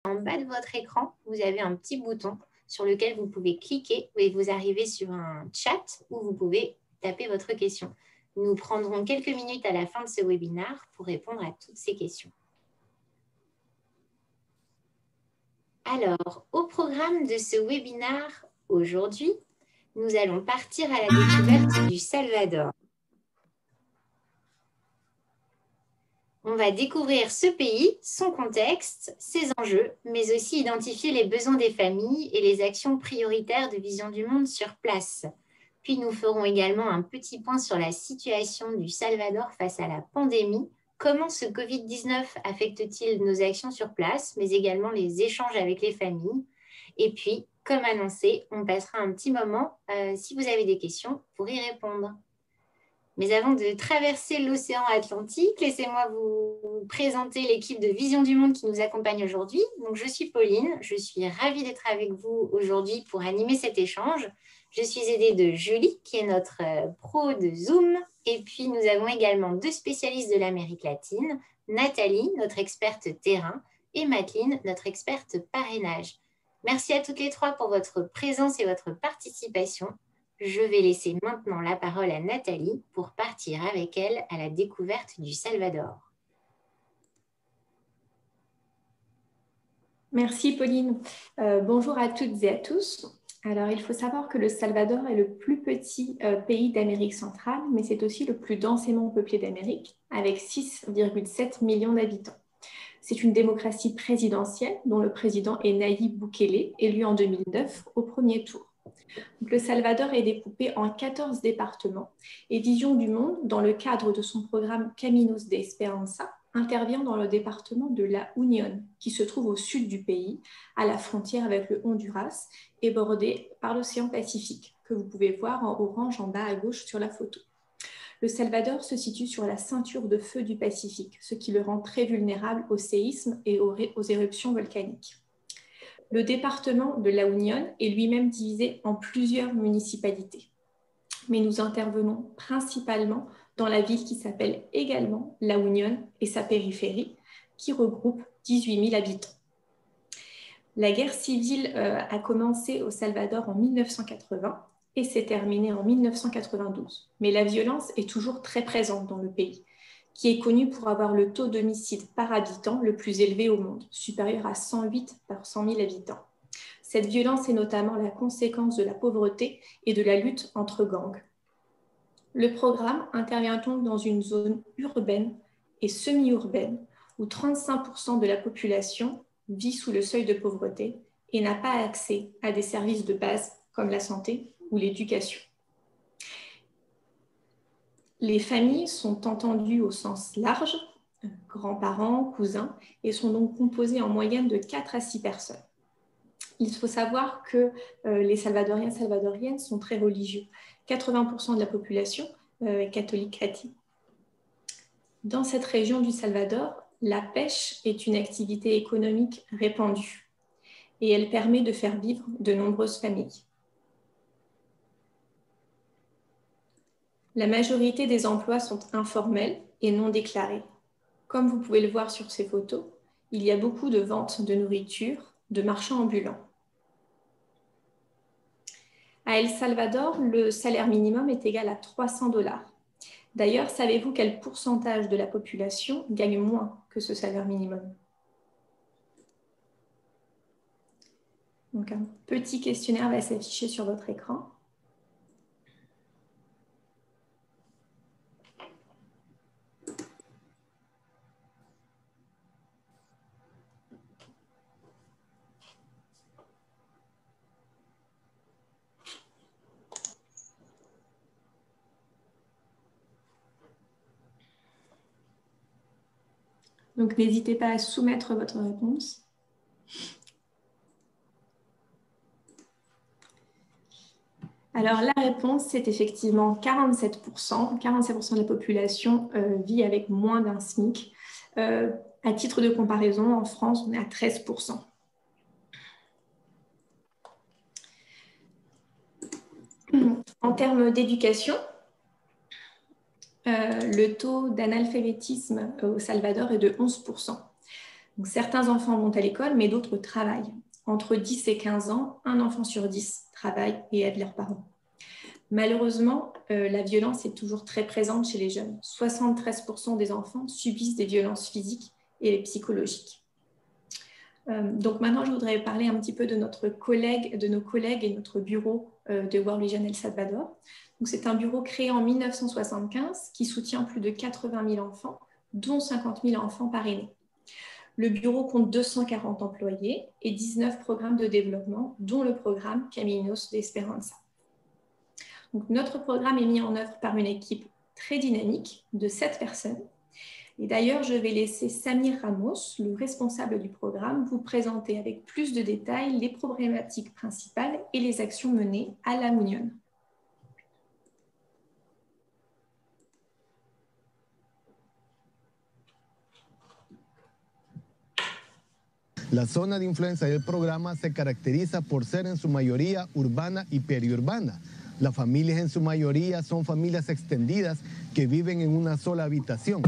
En bas de votre écran, vous avez un petit bouton sur lequel vous pouvez cliquer et vous arrivez sur un chat où vous pouvez taper votre question. Nous prendrons quelques minutes à la fin de ce webinaire pour répondre à toutes ces questions. Alors, au programme de ce webinaire aujourd'hui, nous allons partir à la découverte du Salvador. On va découvrir ce pays, son contexte, ses enjeux, mais aussi identifier les besoins des familles et les actions prioritaires de Vision du Monde sur place. Puis nous ferons également un petit point sur la situation du Salvador face à la pandémie. Comment ce Covid-19 affecte-t-il nos actions sur place, mais également les échanges avec les familles? Et puis, comme annoncé, on passera un petit moment, si vous avez des questions, pour y répondre. Mais avant de traverser l'océan Atlantique, laissez-moi vous présenter l'équipe de Vision du Monde qui nous accompagne aujourd'hui. Donc, je suis Pauline, je suis ravie d'être avec vous aujourd'hui pour animer cet échange. Je suis aidée de Julie, qui est notre pro de Zoom. Et puis, nous avons également deux spécialistes de l'Amérique latine, Nathalie, notre experte terrain, et Madeleine, notre experte parrainage. Merci à toutes les trois pour votre présence et votre participation. Je vais laisser maintenant la parole à Nathalie pour partir avec elle à la découverte du Salvador. Merci Pauline. Bonjour à toutes et à tous. Alors, il faut savoir que le Salvador est le plus petit pays d'Amérique centrale, mais c'est aussi le plus densément peuplé d'Amérique, avec 6,7 millions d'habitants. C'est une démocratie présidentielle dont le président est Nayib Bukele, élu en 2009 au premier tour. Donc, le Salvador est découpé en 14 départements et Vision du Monde, dans le cadre de son programme Caminos de Esperanza, intervient dans le département de La Unión, qui se trouve au sud du pays, à la frontière avec le Honduras et bordé par l'océan Pacifique, que vous pouvez voir en orange en bas à gauche sur la photo. Le Salvador se situe sur la ceinture de feu du Pacifique, ce qui le rend très vulnérable aux séismes et aux éruptions volcaniques. Le département de La Unión est lui-même divisé en plusieurs municipalités. Mais nous intervenons principalement dans la ville qui s'appelle également La Unión et sa périphérie, qui regroupe 18 000 habitants. La guerre civile a commencé au Salvador en 1980 et s'est terminée en 1992. Mais la violence est toujours très présente dans le pays, qui est connu pour avoir le taux d'homicide par habitant le plus élevé au monde, supérieur à 108 par 100 000 habitants. Cette violence est notamment la conséquence de la pauvreté et de la lutte entre gangs. Le programme intervient donc dans une zone urbaine et semi-urbaine où 35% de la population vit sous le seuil de pauvreté et n'a pas accès à des services de base comme la santé ou l'éducation. Les familles sont entendues au sens large, grands-parents, cousins, et sont donc composées en moyenne de 4 à 6 personnes. Il faut savoir que les Salvadoriens et Salvadoriennes sont très religieux. 80% de la population est catholique chrétienne. Dans cette région du Salvador, la pêche est une activité économique répandue et elle permet de faire vivre de nombreuses familles. La majorité des emplois sont informels et non déclarés. Comme vous pouvez le voir sur ces photos, il y a beaucoup de ventes de nourriture, de marchands ambulants. À El Salvador, le salaire minimum est égal à 300 $. D'ailleurs, savez-vous quel pourcentage de la population gagne moins que ce salaire minimum? Donc, un petit questionnaire va s'afficher sur votre écran. Donc, n'hésitez pas à soumettre votre réponse. Alors, la réponse, c'est effectivement 47%. 47% de la population vit avec moins d'un SMIC. À titre de comparaison, en France, on est à 13%. En termes d'éducation, le taux d'analphabétisme au Salvador est de 11%. Donc, certains enfants vont à l'école, mais d'autres travaillent. Entre 10 et 15 ans, un enfant sur 10 travaille et aide leurs parents. Malheureusement, la violence est toujours très présente chez les jeunes. 73% des enfants subissent des violences physiques et psychologiques. Donc maintenant, je voudrais parler un petit peu de nos collègues et notre bureau de World Vision El Salvador. C'est un bureau créé en 1975 qui soutient plus de 80 000 enfants, dont 50 000 enfants parrainés. Le bureau compte 240 employés et 19 programmes de développement, dont le programme Caminos de Esperanza. Donc, notre programme est mis en œuvre par une équipe très dynamique de 7 personnes. Et d'ailleurs, je vais laisser Samir Ramos, le responsable du programme, vous présenter avec plus de détails les problématiques principales et les actions menées à La Unión. La zona de influencia del programa se caracteriza por ser en su mayoría urbana y periurbana. Las familias en su mayoría son familias extendidas que viven en una sola habitación.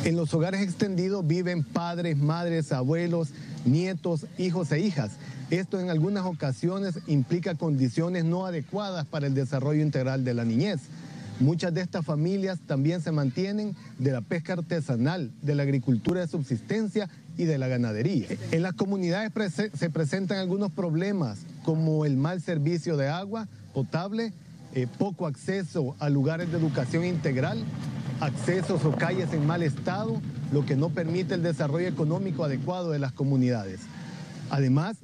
En los hogares extendidos viven padres, madres, abuelos, nietos, hijos e hijas. Esto en algunas ocasiones implica condiciones no adecuadas para el desarrollo integral de la niñez. Muchas de estas familias también se mantienen de la pesca artesanal, de la agricultura de subsistencia y de la ganadería. En las comunidades se presentan algunos problemas como el mal servicio de agua potable, poco acceso a lugares de educación integral, accesos o calles en mal estado, lo que no permite el desarrollo económico adecuado de las comunidades. Además,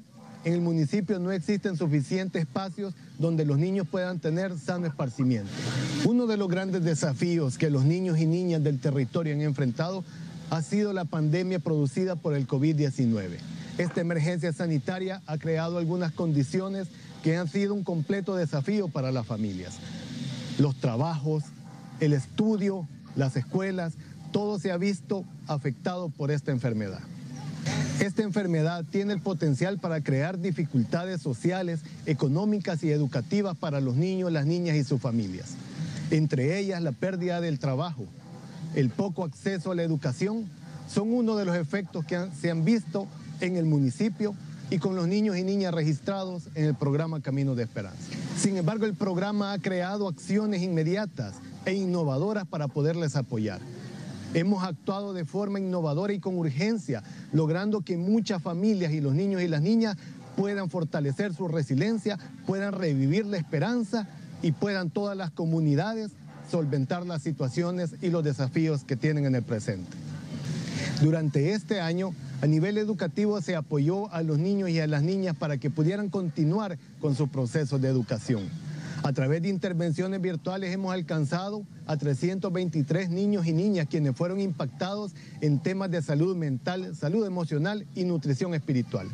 en el municipio no existen suficientes espacios donde los niños puedan tener sano esparcimiento. Uno de los grandes desafíos que los niños y niñas del territorio han enfrentado ha sido la pandemia producida por el COVID-19. Esta emergencia sanitaria ha creado algunas condiciones que han sido un completo desafío para las familias. Los trabajos, el estudio, las escuelas, todo se ha visto afectado por esta enfermedad. Esta enfermedad tiene el potencial para crear dificultades sociales, económicas y educativas para los niños, las niñas y sus familias. Entre ellas, la pérdida del trabajo, el poco acceso a la educación, son uno de los efectos que se han visto en el municipio y con los niños y niñas registrados en el programa Camino de Esperanza. Sin embargo, el programa ha creado acciones inmediatas e innovadoras para poderles apoyar. Hemos actuado de forma innovadora y con urgencia, logrando que muchas familias y los niños y las niñas puedan fortalecer su resiliencia, puedan revivir la esperanza y puedan todas las comunidades solventar las situaciones y los desafíos que tienen en el presente. Durante este año, a nivel educativo se apoyó a los niños y a las niñas para que pudieran continuar con sus procesos de educación. A través de intervenciones virtuales hemos alcanzado a 323 niños y niñas quienes fueron impactados en temas de salud mental, salud emocional y nutrición espiritual.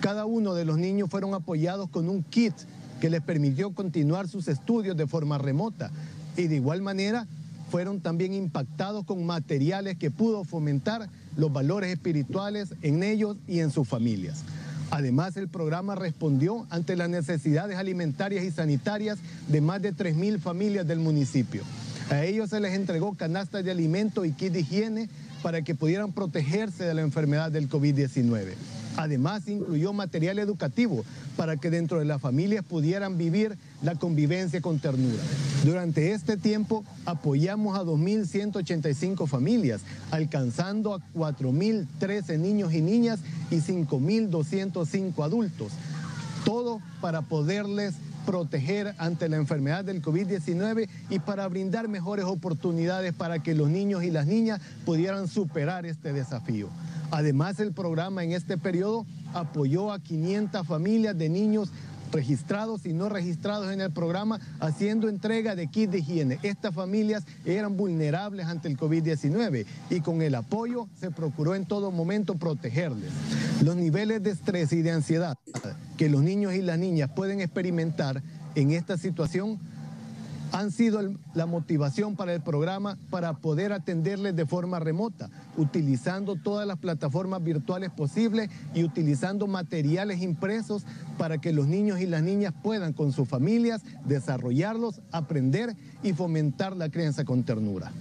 Cada uno de los niños fueron apoyados con un kit que les permitió continuar sus estudios de forma remota y de igual manera fueron también impactados con materiales que pudo fomentar los valores espirituales en ellos y en sus familias. Además, el programa respondió ante las necesidades alimentarias y sanitarias de más de 3.000 familias del municipio. A ellos se les entregó canastas de alimento y kit de higiene para que pudieran protegerse de la enfermedad del COVID-19. Además, incluyó material educativo para que dentro de las familias pudieran vivir la convivencia con ternura. Durante este tiempo apoyamos a 2.185 familias, alcanzando a 4.013 niños y niñas y 5.205 adultos. Todo para poderles proteger ante la enfermedad del COVID-19 y para brindar mejores oportunidades para que los niños y las niñas pudieran superar este desafío. Además, el programa en este periodo apoyó a 500 familias de niños registrados y no registrados en el programa, haciendo entrega de kits de higiene. Estas familias eran vulnerables ante el COVID-19 y con el apoyo se procuró en todo momento protegerles. Los niveles de estrés y de ansiedad que los niños y las niñas pueden experimentar en esta situación han sido la motivación para el programa para poder atenderles de forma remota, utilizando todas las plataformas virtuales posibles y utilizando materiales impresos para que los niños y las niñas puedan con sus familias desarrollarlos, aprender y fomentar la crianza con ternura.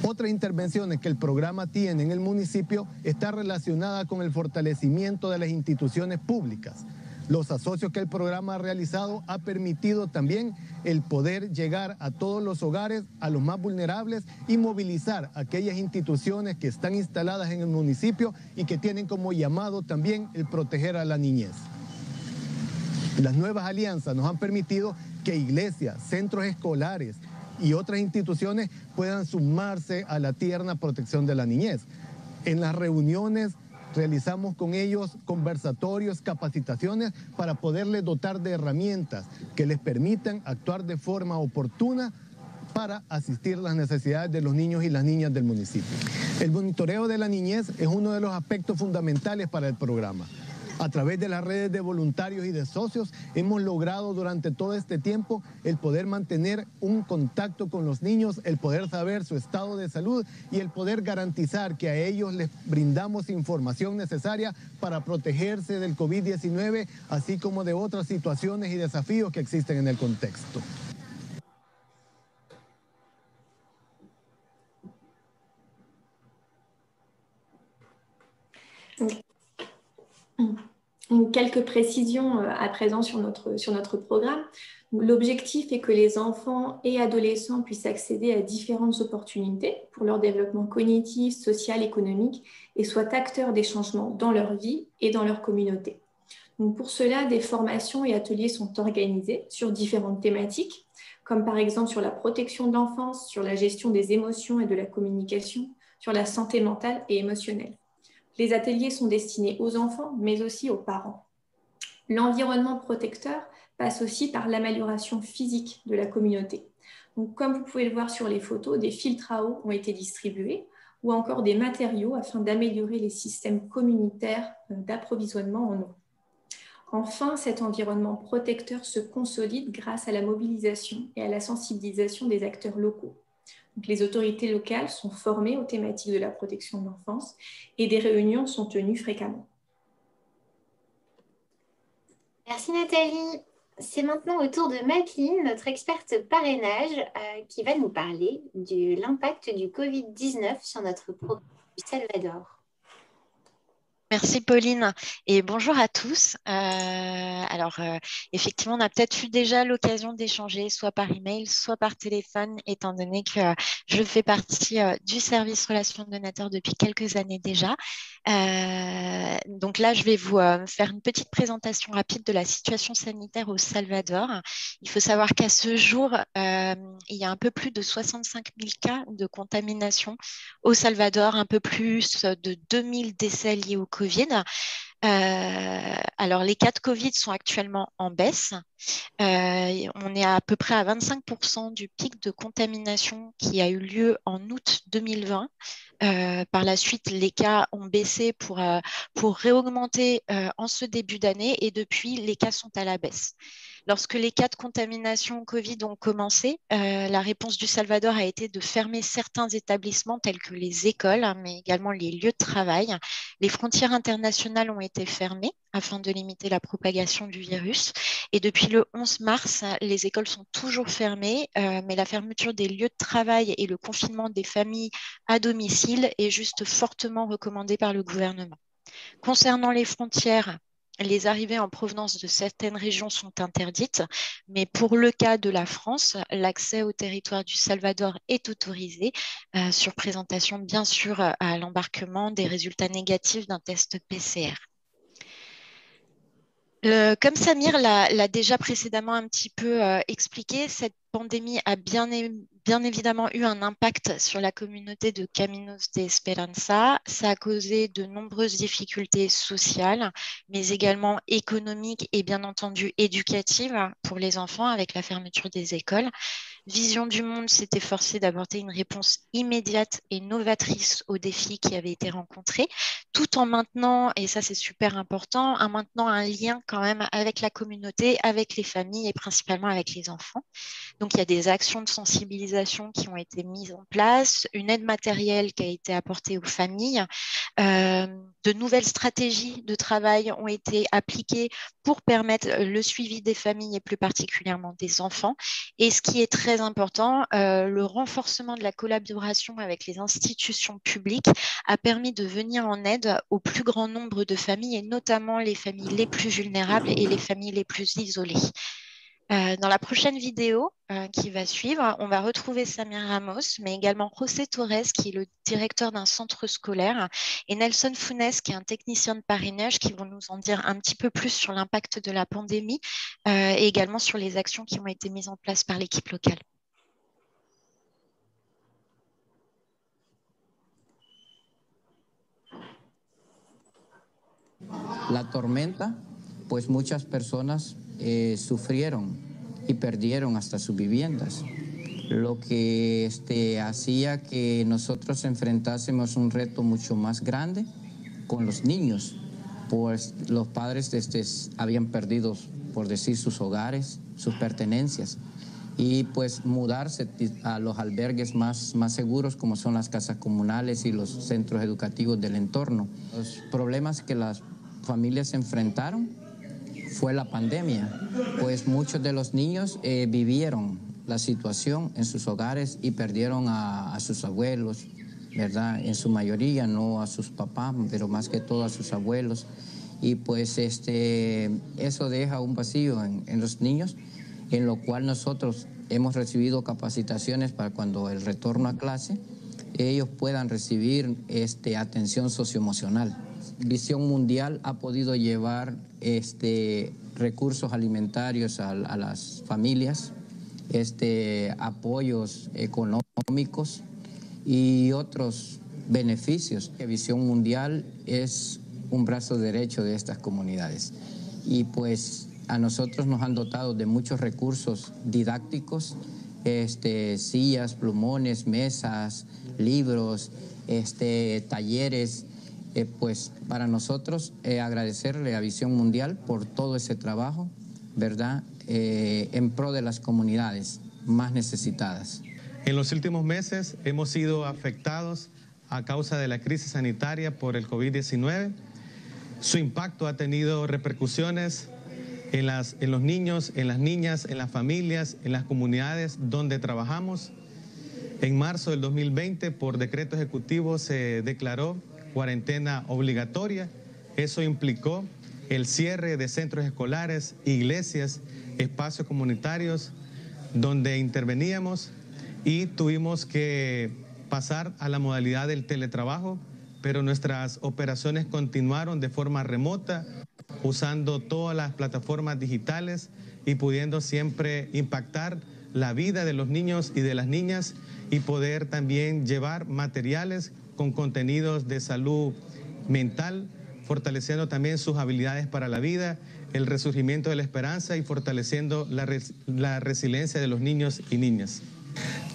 Otras intervenciones que el programa tiene en el municipio está relacionada con el fortalecimiento de las instituciones públicas. Los asocios que el programa ha realizado ha permitido también el poder llegar a todos los hogares, a los más vulnerables y movilizar aquellas instituciones que están instaladas en el municipio y que tienen como llamado también el proteger a la niñez. Las nuevas alianzas nos han permitido que iglesias, centros escolares y otras instituciones puedan sumarse a la tierna protección de la niñez. En las reuniones realizamos con ellos conversatorios, capacitaciones para poderles dotar de herramientas que les permitan actuar de forma oportuna para asistir las necesidades de los niños y las niñas del municipio. El monitoreo de la niñez es uno de los aspectos fundamentales para el programa. A través de las redes de voluntarios y de socios hemos logrado durante todo este tiempo el poder mantener un contacto con los niños, el poder saber su estado de salud y el poder garantizar que a ellos les brindamos información necesaria para protegerse del COVID-19, así como de otras situaciones y desafíos que existen en el contexto. Quelques précisions à présent sur notre programme. L'objectif est que les enfants et adolescents puissent accéder à différentes opportunités pour leur développement cognitif, social, économique et soient acteurs des changements dans leur vie et dans leur communauté. Donc pour cela, des formations et ateliers sont organisés sur différentes thématiques, comme par exemple sur la protection de l'enfance, sur la gestion des émotions et de la communication, sur la santé mentale et émotionnelle. Les ateliers sont destinés aux enfants, mais aussi aux parents. L'environnement protecteur passe aussi par l'amélioration physique de la communauté. Donc, comme vous pouvez le voir sur les photos, des filtres à eau ont été distribués ou encore des matériaux afin d'améliorer les systèmes communautaires d'approvisionnement en eau. Enfin, cet environnement protecteur se consolide grâce à la mobilisation et à la sensibilisation des acteurs locaux. Donc, les autorités locales sont formées aux thématiques de la protection de l'enfance et des réunions sont tenues fréquemment. Merci Nathalie. C'est maintenant au tour de Madeleine, notre experte parrainage, qui va nous parler de l'impact du Covid-19 sur notre programme du Salvador. Merci Pauline et bonjour à tous. Effectivement, on a peut-être eu déjà l'occasion d'échanger soit par email, soit par téléphone, étant donné que je fais partie du service relations donateurs depuis quelques années déjà. Donc là, je vais vous faire une petite présentation rapide de la situation sanitaire au Salvador. Il faut savoir qu'à ce jour, il y a un peu plus de 65 000 cas de contamination au Salvador, un peu plus de 2000 décès liés au Covid. Alors, les cas de Covid sont actuellement en baisse. On est à peu près à 25% du pic de contamination qui a eu lieu en août 2020. Par la suite, les cas ont baissé pour réaugmenter en ce début d'année et depuis, les cas sont à la baisse. Lorsque les cas de contamination Covid ont commencé, la réponse du Salvador a été de fermer certains établissements tels que les écoles, mais également les lieux de travail. Les frontières internationales ont été fermées afin de limiter la propagation du virus. Et depuis le 11 mars, les écoles sont toujours fermées, mais la fermeture des lieux de travail et le confinement des familles à domicile est juste fortement recommandé par le gouvernement. Concernant les frontières, les arrivées en provenance de certaines régions sont interdites, mais pour le cas de la France, l'accès au territoire du Salvador est autorisé sur présentation, bien sûr, à l'embarquement des résultats négatifs d'un test PCR. Comme Samir l'a déjà précédemment un petit peu expliqué, cette pandémie a bien évidemment eu un impact sur la communauté de Caminos de Esperanza. Ça a causé de nombreuses difficultés sociales, mais également économiques et bien entendu éducatives pour les enfants avec la fermeture des écoles. Vision du Monde s'est efforcée d'apporter une réponse immédiate et novatrice aux défis qui avaient été rencontrés, tout en maintenant, et ça c'est super important, en maintenant un lien quand même avec la communauté, avec les familles et principalement avec les enfants. Donc Donc, il y a des actions de sensibilisation qui ont été mises en place, une aide matérielle qui a été apportée aux familles. De nouvelles stratégies de travail ont été appliquées pour permettre le suivi des familles et plus particulièrement des enfants. Et ce qui est très important, le renforcement de la collaboration avec les institutions publiques a permis de venir en aide au plus grand nombre de familles et notamment les familles les plus vulnérables et les familles les plus isolées. Dans la prochaine vidéo qui va suivre, on va retrouver Samir Ramos, mais également José Torres, qui est le directeur d'un centre scolaire, et Nelson Funes, qui est un technicien de parrainage, qui vont nous en dire un petit peu plus sur l'impact de la pandémie et également sur les actions qui ont été mises en place par l'équipe locale. La tormenta, pues muchas personas sufrieron y perdieron hasta sus viviendas, lo que hacía que nosotros enfrentásemos un reto mucho más grande con los niños, pues los padres habían perdido, por decir, sus hogares, sus pertenencias, y pues mudarse a los albergues más seguros, como son las casas comunales y los centros educativos del entorno. Los problemas que las familias se enfrentaron fue la pandemia, pues muchos de los niños vivieron la situación en sus hogares y perdieron a sus abuelos, ¿verdad? En su mayoría, no a sus papás, pero más que todo a sus abuelos. Y pues eso deja un vacío en los niños, en lo cual nosotros hemos recibido capacitaciones para cuando el retorno a clase, ellos puedan recibir atención socioemocional. Visión Mundial ha podido llevar recursos alimentarios a las familias, apoyos económicos y otros beneficios. Visión Mundial es un brazo derecho de estas comunidades y pues a nosotros nos han dotado de muchos recursos didácticos, sillas, plumones, mesas, libros, talleres. Pues para nosotros agradecerle a Visión Mundial por todo ese trabajo, ¿verdad? En pro de las comunidades más necesitadas. En los últimos meses hemos sido afectados a causa de la crisis sanitaria por el COVID-19. Su impacto ha tenido repercusiones en los niños, en las niñas, en las familias, en las comunidades donde trabajamos. En marzo del 2020, por decreto ejecutivo, se declaró cuarentena obligatoria. Eso implicó el cierre de centros escolares, iglesias, espacios comunitarios donde interveníamos y tuvimos que pasar a la modalidad del teletrabajo, pero nuestras operaciones continuaron de forma remota, usando todas las plataformas digitales y pudiendo siempre impactar la vida de los niños y de las niñas y poder también llevar materiales con contenidos de salud mental, fortaleciendo también sus habilidades para la vida, el resurgimiento de la esperanza y fortaleciendo la resiliencia de los niños y niñas.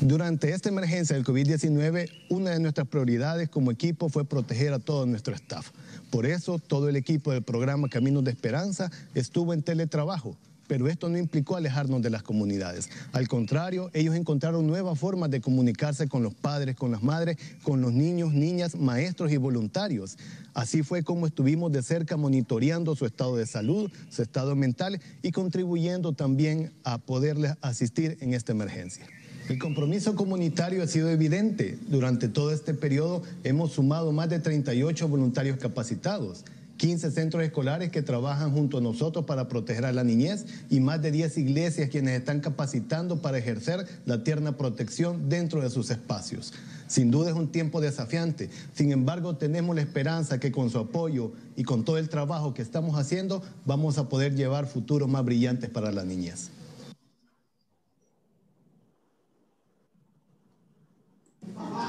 Durante esta emergencia del COVID-19, una de nuestras prioridades como equipo fue proteger a todo nuestro staff. Por eso, todo el equipo del programa Caminos de Esperanza estuvo en teletrabajo. Pero esto no implicó alejarnos de las comunidades. Al contrario, ellos encontraron nuevas formas de comunicarse con los padres, con las madres, con los niños, niñas, maestros y voluntarios. Así fue como estuvimos de cerca monitoreando su estado de salud, su estado mental y contribuyendo también a poderles asistir en esta emergencia. El compromiso comunitario ha sido evidente. Durante todo este periodo hemos sumado más de 38 voluntarios capacitados, 15 centros escolares que trabajan junto a nosotros para proteger a la niñez y más de 10 iglesias quienes están capacitando para ejercer la tierna protección dentro de sus espacios. Sin duda es un tiempo desafiante, sin embargo tenemos la esperanza que con su apoyo y con todo el trabajo que estamos haciendo vamos a poder llevar futuros más brillantes para la niñez.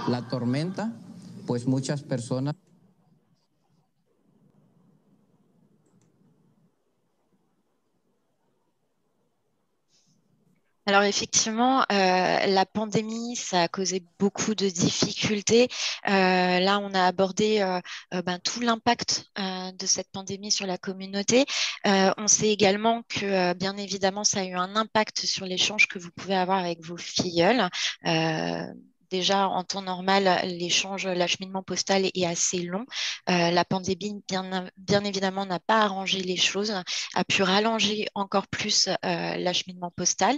La tormenta, pues muchas personas Alors effectivement, la pandémie, ça a causé beaucoup de difficultés. Là, on a abordé tout l'impact de cette pandémie sur la communauté. On sait également que, bien évidemment, ça a eu un impact sur l'échange que vous pouvez avoir avec vos filleuls. Euh, Déjà, en temps normal, l'échange, l'acheminement postal est assez long. La pandémie, bien évidemment, n'a pas arrangé les choses, a pu rallonger encore plus l'acheminement postal.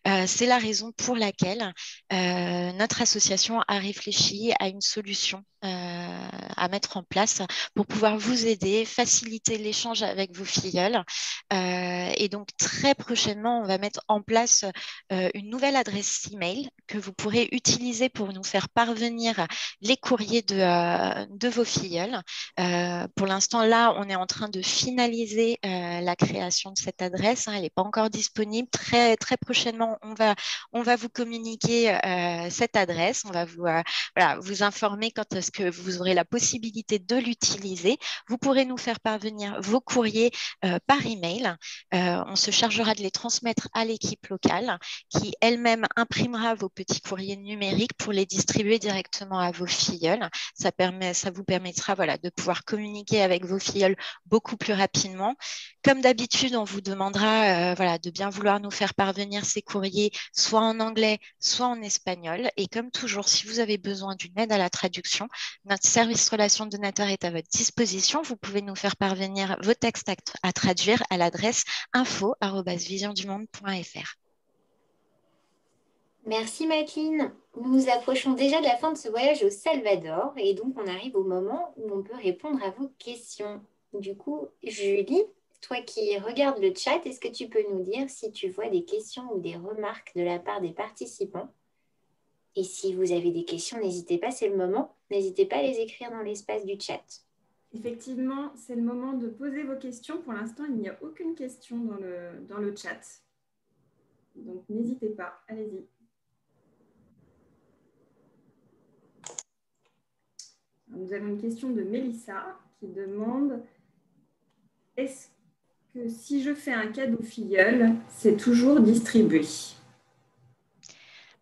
C'est la raison pour laquelle notre association a réfléchi à une solution à mettre en place pour pouvoir vous aider, faciliter l'échange avec vos filleuls. Et donc, très prochainement, on va mettre en place une nouvelle adresse email que vous pourrez utiliser pour nous faire parvenir les courriers de vos filleuls. Pour l'instant, là, on est en train de finaliser la création de cette adresse. Elle n'est pas encore disponible. Très, très prochainement, on va vous communiquer cette adresse. On va vous informer quand est-ce que vous aurez la possibilité de l'utiliser. Vous pourrez nous faire parvenir vos courriers par email. On se chargera de les transmettre à l'équipe locale qui elle-même imprimera vos petits courriers numériques pour les distribuer directement à vos filleuls. Ça vous permettra de pouvoir communiquer avec vos filleuls beaucoup plus rapidement. Comme d'habitude, on vous demandera de bien vouloir nous faire parvenir ces courriers soit en anglais, soit en espagnol. Et comme toujours, si vous avez besoin d'une aide à la traduction, notre service relations donateurs est à votre disposition. Vous pouvez nous faire parvenir vos textes à traduire à l'adresse info@visiondumonde.fr. Merci Madeleine. Nous nous approchons déjà de la fin de ce voyage au Salvador et donc on arrive au moment où on peut répondre à vos questions. Du coup, Julie, toi qui regardes le chat, est-ce que tu peux nous dire si tu vois des questions ou des remarques de la part des participants? Et si vous avez des questions, n'hésitez pas, c'est le moment. N'hésitez pas à les écrire dans l'espace du chat. Effectivement, c'est le moment de poser vos questions. Pour l'instant, il n'y a aucune question dans le chat. Donc, n'hésitez pas, allez-y. Nous avons une question de Mélissa qui demande « Est-ce que si je fais un cadeau filleul, c'est toujours distribué ?»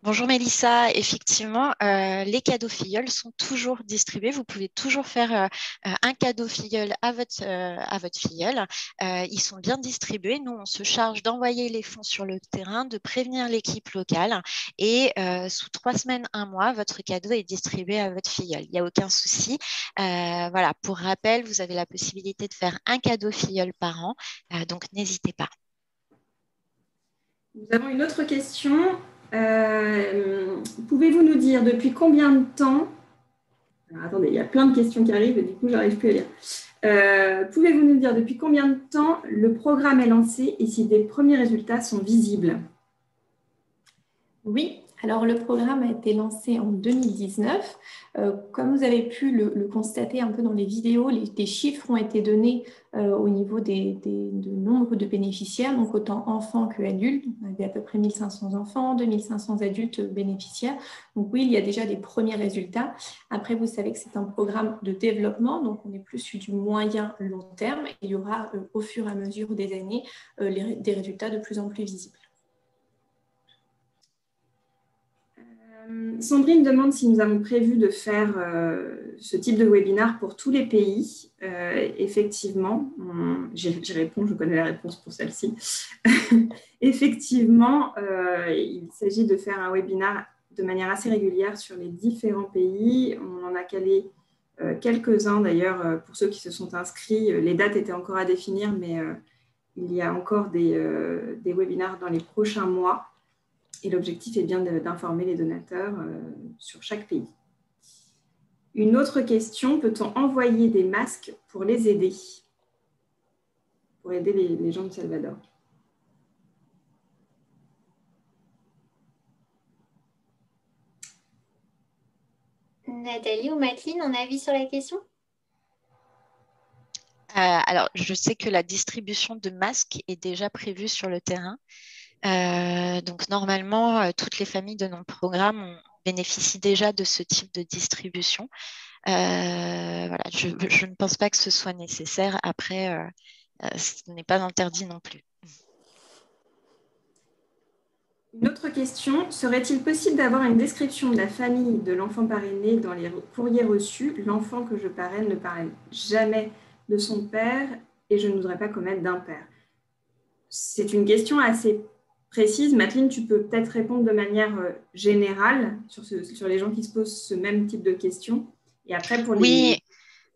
Bonjour Mélissa, effectivement, les cadeaux filleuls sont toujours distribués. Vous pouvez toujours faire un cadeau filleul à votre filleule. Ils sont bien distribués. Nous, on se charge d'envoyer les fonds sur le terrain, de prévenir l'équipe locale et sous 3 semaines, 1 mois, votre cadeau est distribué à votre filleule. Il n'y a aucun souci. Pour rappel, vous avez la possibilité de faire un cadeau filleul par an, donc n'hésitez pas. Nous avons une autre question. Pouvez-vous nous dire depuis combien de temps... Alors, attendez, il y a plein de questions qui arrivent et du coup, je n'arrive plus à lire. Pouvez-vous nous dire depuis combien de temps le programme est lancé et si des premiers résultats sont visibles? Oui, alors le programme a été lancé en 2019. Comme vous avez pu le constater un peu dans les vidéos, des chiffres ont été donnés au niveau de nombre de bénéficiaires, donc autant enfants que adultes. On avait à peu près 1500 enfants, 2500 adultes bénéficiaires. Donc oui, il y a déjà des premiers résultats. Après, vous savez que c'est un programme de développement, donc on est plus sur du moyen long terme. Et il y aura au fur et à mesure des années des résultats de plus en plus visibles. Sandrine demande si nous avons prévu de faire ce type de webinaire pour tous les pays. Effectivement, j'y réponds, je connais la réponse pour celle-ci. Effectivement, il s'agit de faire un webinaire de manière assez régulière sur les différents pays. On en a calé quelques-uns d'ailleurs pour ceux qui se sont inscrits. Les dates étaient encore à définir, mais il y a encore des webinaires dans les prochains mois. Et l'objectif est bien d'informer les donateurs sur chaque pays. Une autre question, peut-on envoyer des masques pour les aider? Pour aider les gens du Salvador? Nathalie ou Madeleine, un avis sur la question? Alors, je sais que la distribution de masques est déjà prévue sur le terrain. Donc, normalement, toutes les familles de nos programmes bénéficient déjà de ce type de distribution. Je ne pense pas que ce soit nécessaire. Après, ce n'est pas interdit non plus. Une autre question, serait-il possible d'avoir une description de la famille de l'enfant parrainé dans les courriers reçus? L'enfant que je parraine ne parraine jamais de son père et je ne voudrais pas commettre d'impair. C'est une question assez précise. Madeleine, tu peux peut-être répondre de manière générale sur les gens qui se posent ce même type de questions. Et après, pour Oui, les...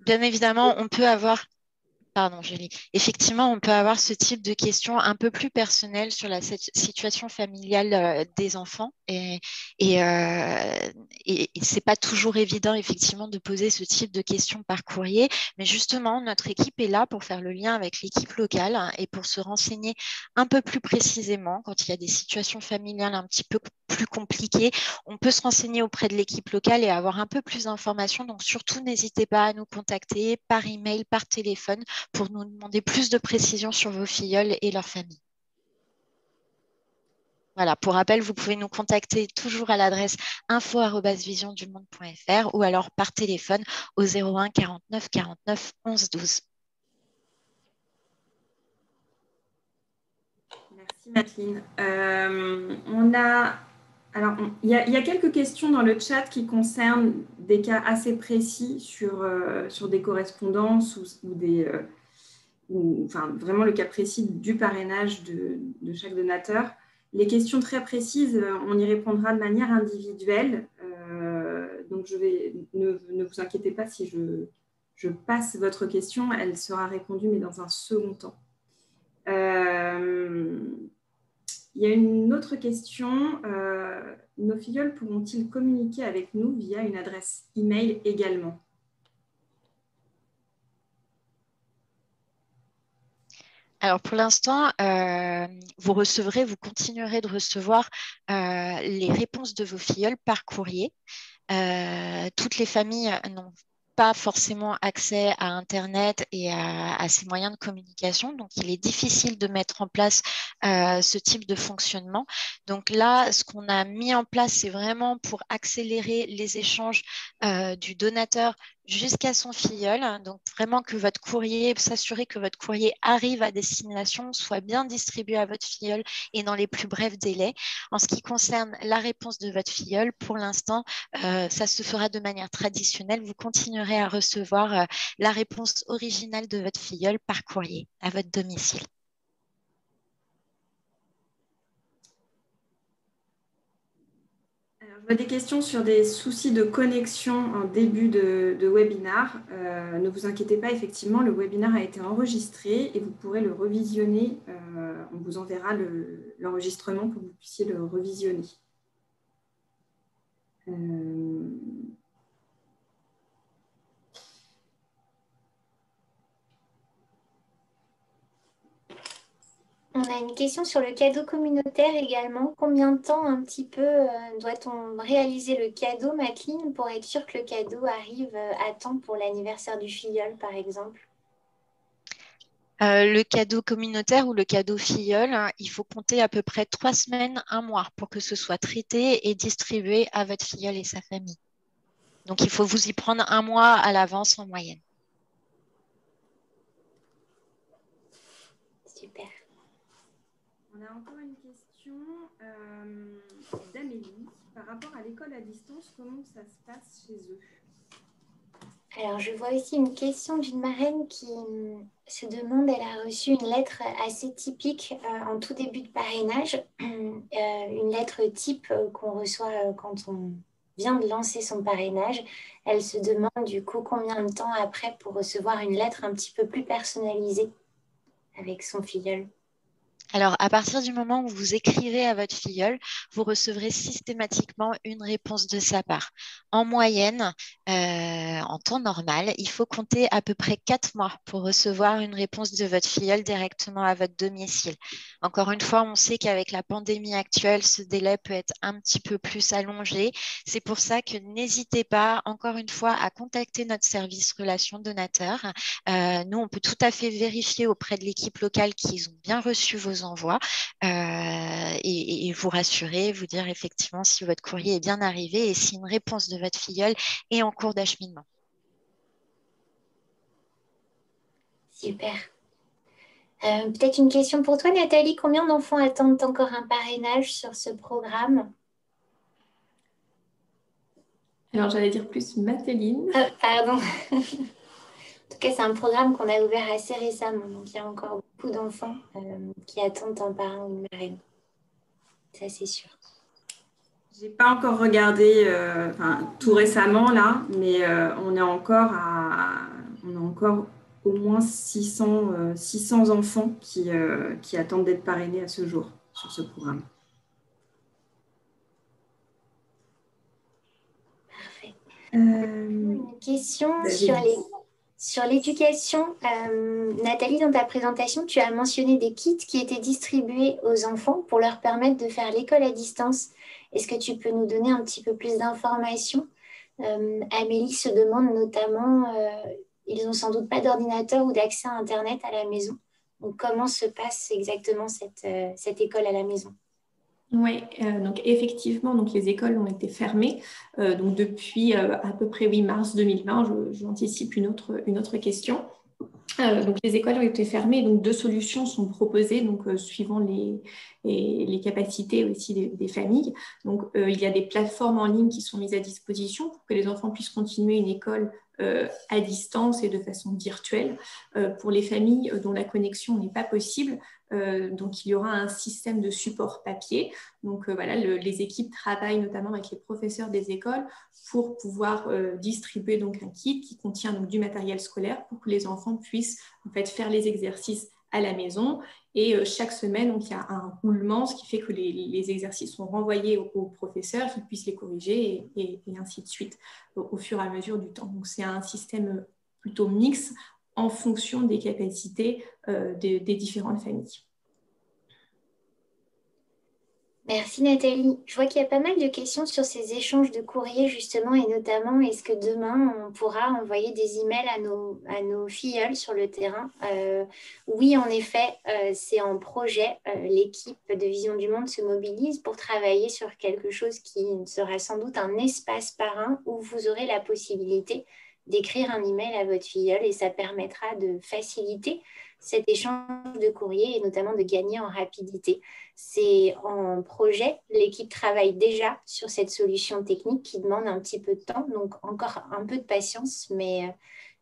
bien évidemment, on peut avoir Pardon, Julie. Effectivement, on peut avoir ce type de questions un peu plus personnelles sur la situation familiale des enfants et c'est pas toujours évident effectivement de poser ce type de questions par courrier, mais justement notre équipe est là pour faire le lien avec l'équipe locale et pour se renseigner un peu plus précisément quand il y a des situations familiales un petit peu plus compliquées. On peut se renseigner auprès de l'équipe locale et avoir un peu plus d'informations. Donc surtout, n'hésitez pas à nous contacter par email, par téléphone pour nous demander plus de précisions sur vos filleuls et leur famille. Voilà, pour rappel, vous pouvez nous contacter toujours à l'adresse info@visiondumonde.fr ou alors par téléphone au 01 49 49 11 12. Merci Madeleine. Il y a quelques questions dans le chat qui concernent des cas assez précis sur des correspondances enfin, vraiment le cas précis du parrainage de chaque donateur. Les questions très précises, on y répondra de manière individuelle. Donc, ne vous inquiétez pas si je passe votre question, elle sera répondue, mais dans un second temps. Il y a une autre question. Nos filleuls pourront-ils communiquer avec nous via une adresse email également? Alors pour l'instant, vous continuerez de recevoir les réponses de vos filleuls par courrier. Toutes les familles n'ont pas forcément accès à Internet et à ces moyens de communication. Donc, il est difficile de mettre en place ce type de fonctionnement. Donc là, ce qu'on a mis en place, c'est vraiment pour accélérer les échanges du donateur jusqu'à son filleul. Donc, vraiment que votre courrier, s'assurer que votre courrier arrive à destination, soit bien distribué à votre filleul et dans les plus brefs délais. En ce qui concerne la réponse de votre filleul, pour l'instant, ça se fera de manière traditionnelle. Vous continuerez à recevoir la réponse originale de votre filleul par courrier à votre domicile. Alors, je vois des questions sur des soucis de connexion en début de webinaire. Ne vous inquiétez pas, effectivement, le webinaire a été enregistré et vous pourrez le revisionner. On vous enverra l'enregistrement pour que vous puissiez le revisionner. On a une question sur le cadeau communautaire également. Combien de temps un petit peu doit-on réaliser le cadeau, Madeleine, pour être sûr que le cadeau arrive à temps pour l'anniversaire du filleul, par exemple? Le cadeau communautaire ou le cadeau filleul, hein, il faut compter à peu près 3 semaines, un mois pour que ce soit traité et distribué à votre filleul et sa famille. Donc, il faut vous y prendre un mois à l'avance en moyenne. Super. On a encore une question d'Amélie. Par rapport à l'école à distance, comment ça se passe chez eux? Alors, je vois aussi une question d'une marraine qui se demande, elle a reçu une lettre assez typique en tout début de parrainage, une lettre type qu'on reçoit quand on vient de lancer son parrainage. Elle se demande du coup combien de temps après pour recevoir une lettre un petit peu plus personnalisée avec son filleul. Alors, à partir du moment où vous écrivez à votre filleul, vous recevrez systématiquement une réponse de sa part. En moyenne, en temps normal, il faut compter à peu près 4 mois pour recevoir une réponse de votre filleul directement à votre domicile. Encore une fois, on sait qu'avec la pandémie actuelle, ce délai peut être un petit peu plus allongé. C'est pour ça que n'hésitez pas, encore une fois, à contacter notre service relations donateurs. Nous, on peut tout à fait vérifier auprès de l'équipe locale qu'ils ont bien reçu vos envois et vous rassurer, vous dire effectivement si votre courrier est bien arrivé et si une réponse de votre filleul est en cours d'acheminement. Super. Peut-être une question pour toi, Nathalie. Combien d'enfants attendent encore un parrainage sur ce programme? Alors, j'allais dire plus Mathéline. Pardon. En tout cas, c'est un programme qu'on a ouvert assez récemment. Donc, il y a encore beaucoup d'enfants qui attendent un parrain ou une marraine. Ça, c'est sûr. J'ai pas encore regardé tout récemment là, mais on est encore au moins 600 enfants qui attendent d'être parrainés à ce jour sur ce programme. Parfait. Une question sur l'éducation. Nathalie, dans ta présentation, tu as mentionné des kits qui étaient distribués aux enfants pour leur permettre de faire l'école à distance. Est-ce que tu peux nous donner un petit peu plus d'informations? Amélie se demande notamment, ils n'ont sans doute pas d'ordinateur ou d'accès à Internet à la maison. Donc, comment se passe exactement cette école à la maison? Oui, donc effectivement, donc les écoles ont été fermées donc depuis à peu près mars 2020. J'anticipe une autre question. Donc les écoles ont été fermées, donc deux solutions sont proposées, donc suivant les capacités aussi des familles. Donc il y a des plateformes en ligne qui sont mises à disposition pour que les enfants puissent continuer une école à distance et de façon virtuelle. Pour les familles dont la connexion n'est pas possible, donc il y aura un système de support papier. Donc voilà, les équipes travaillent notamment avec les professeurs des écoles pour pouvoir distribuer donc un kit qui contient donc du matériel scolaire pour que les enfants puissent en fait faire les exercices à la maison. Et chaque semaine, donc, il y a un roulement, ce qui fait que les exercices sont renvoyés aux professeurs, qu'ils puissent les corriger et ainsi de suite au fur et à mesure du temps. Donc, c'est un système plutôt mixte en fonction des capacités des différentes familles. Merci Nathalie. Je vois qu'il y a pas mal de questions sur ces échanges de courrier justement et notamment est-ce que demain on pourra envoyer des emails à nos filleuls sur le terrain? Oui, en effet, c'est en projet. L'équipe de Vision du Monde se mobilise pour travailler sur quelque chose qui sera sans doute un espace parrain où vous aurez la possibilité d'écrire un email à votre filleul et ça permettra de faciliter cet échange de courrier et notamment de gagner en rapidité. C'est en projet, l'équipe travaille déjà sur cette solution technique qui demande un petit peu de temps, donc encore un peu de patience, mais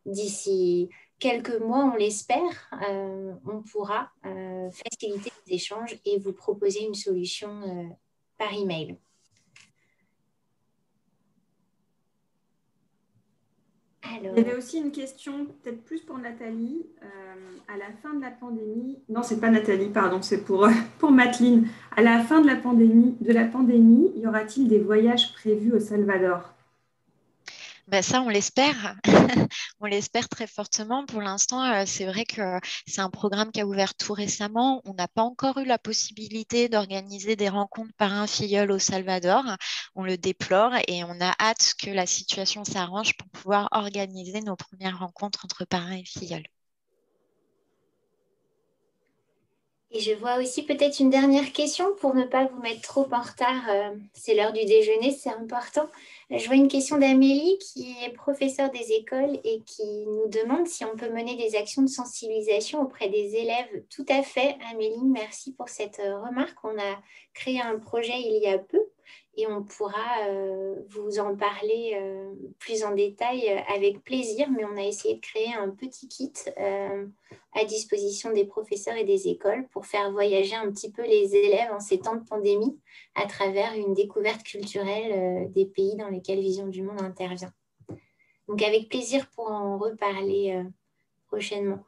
d'ici quelques mois, on l'espère, on pourra faciliter les échanges et vous proposer une solution par email. Alors... Il y avait aussi une question, peut-être plus pour Nathalie, à la fin de la pandémie. Non, c'est pas Nathalie, pardon, c'est pour Mateline. À la fin de la pandémie, y aura-t-il des voyages prévus au Salvador? Ben ça, on l'espère. On l'espère très fortement. Pour l'instant, c'est vrai que c'est un programme qui a ouvert tout récemment. On n'a pas encore eu la possibilité d'organiser des rencontres parrain-filleul au Salvador. On le déplore et on a hâte que la situation s'arrange pour pouvoir organiser nos premières rencontres entre parrain et filleul. Et je vois aussi peut-être une dernière question pour ne pas vous mettre trop en retard. C'est l'heure du déjeuner, c'est important. Je vois une question d'Amélie qui est professeure des écoles et qui nous demande si on peut mener des actions de sensibilisation auprès des élèves. Tout à fait, Amélie, merci pour cette remarque. On a créé un projet il y a peu et on pourra vous en parler plus en détail avec plaisir, mais on a essayé de créer un petit kit à disposition des professeurs et des écoles pour faire voyager un petit peu les élèves en ces temps de pandémie à travers une découverte culturelle des pays dans lesquels Vision du Monde intervient. Donc avec plaisir pour en reparler prochainement.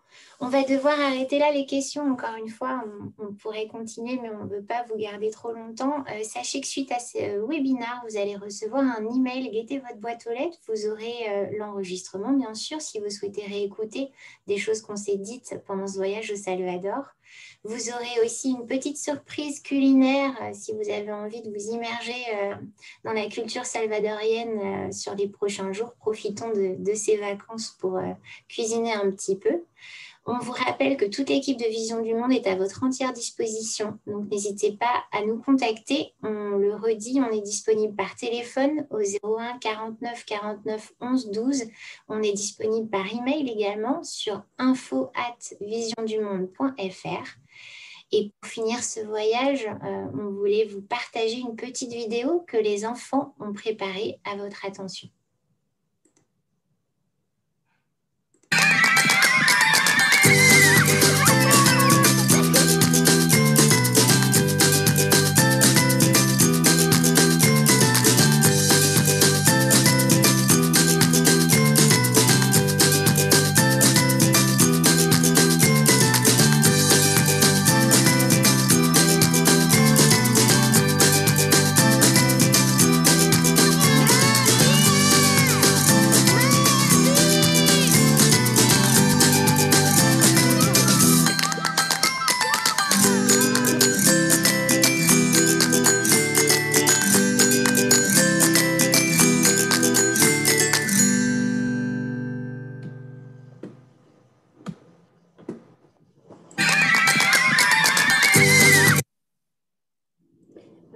On va devoir arrêter là les questions. Encore une fois, on pourrait continuer, mais on ne veut pas vous garder trop longtemps. Sachez que suite à ce webinaire, vous allez recevoir un email. Guettez votre boîte aux lettres. Vous aurez l'enregistrement, bien sûr, si vous souhaitez réécouter des choses qu'on s'est dites pendant ce voyage au Salvador. Vous aurez aussi une petite surprise culinaire si vous avez envie de vous immerger dans la culture salvadorienne sur les prochains jours. Profitons de ces vacances pour cuisiner un petit peu. On vous rappelle que toute l'équipe de Vision du Monde est à votre entière disposition. Donc, n'hésitez pas à nous contacter. On le redit, on est disponible par téléphone au 01 49 49 11 12. On est disponible par email également sur info@visiondumonde.fr. Et pour finir ce voyage, on voulait vous partager une petite vidéo que les enfants ont préparée à votre attention.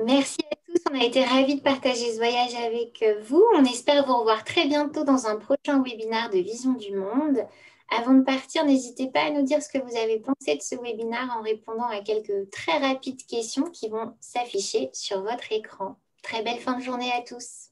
Merci à tous, on a été ravis de partager ce voyage avec vous. On espère vous revoir très bientôt dans un prochain webinaire de Vision du Monde. Avant de partir, n'hésitez pas à nous dire ce que vous avez pensé de ce webinaire en répondant à quelques très rapides questions qui vont s'afficher sur votre écran. Très belle fin de journée à tous.